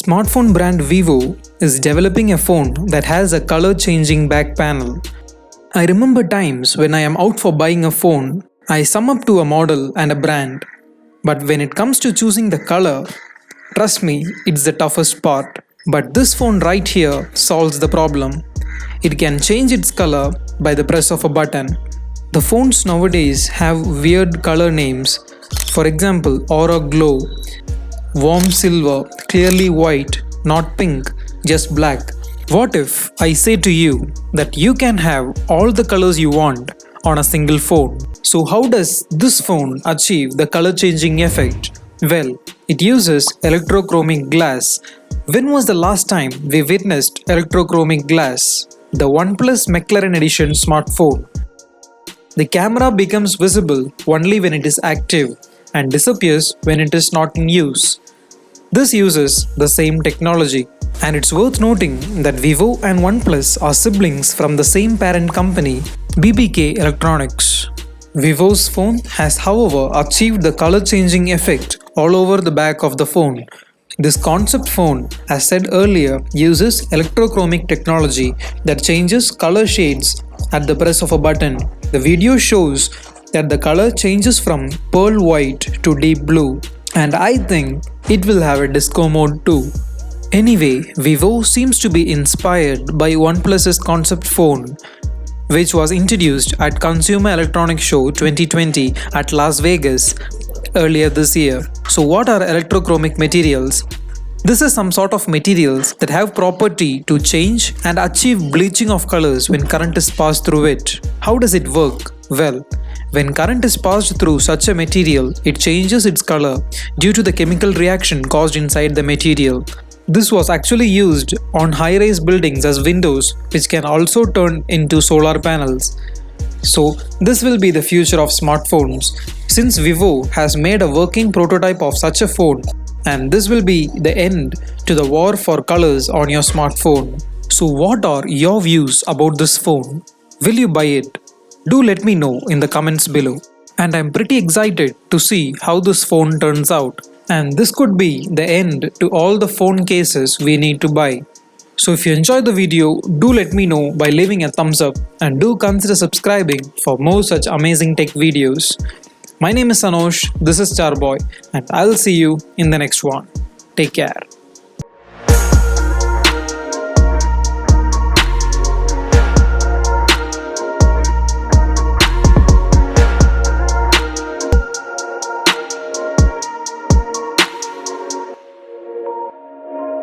Smartphone brand Vivo is developing a phone that has a color changing back panel. I remember times when I am out for buying a phone, I sum up to a model and a brand. But when it comes to choosing the color, trust me, it's the toughest part. But this phone right here solves the problem. It can change its color by the press of a button. The phones nowadays have weird color names. For example, Aura Glow, Warm Silver, Clearly White, not pink, just black. What if I say to you that you can have all the colors you want on a single phone? So how does this phone achieve the color changing effect? Well, it uses electrochromic glass. When was the last time we witnessed electrochromic glass? The OnePlus McLaren edition smartphone. The camera becomes visible only when it is active and disappears when it is not in use. This uses the same technology, and it's worth noting that Vivo and OnePlus are siblings from the same parent company, BBK Electronics. Vivo's phone has, however, achieved the color changing effect all over the back of the phone. This concept phone, as said earlier, uses electrochromic technology that changes color shades at the press of a button. The video shows that the color changes from pearl white to deep blue, and I think it will have a disco mode too. Anyway, Vivo seems to be inspired by OnePlus's concept phone, which was introduced at Consumer Electronics Show 2020 at Las Vegas earlier this year. So what are electrochromic materials? This is some sort of materials that have property to change and achieve bleaching of colors when current is passed through it. How does it work? Well, when current is passed through such a material, it changes its color due to the chemical reaction caused inside the material. This was actually used on high-rise buildings as windows, which can also turn into solar panels. So, this will be the future of smartphones, since Vivo has made a working prototype of such a phone, and this will be the end to the war for colors on your smartphone. So, what are your views about this phone? Will you buy it? Do let me know in the comments below. And I'm pretty excited to see how this phone turns out. And this could be the end to all the phone cases we need to buy. So if you enjoyed the video, do let me know by leaving a thumbs up and do consider subscribing for more such amazing tech videos. My name is Sanosh, this is Starboy, and I'll see you in the next one. Take care.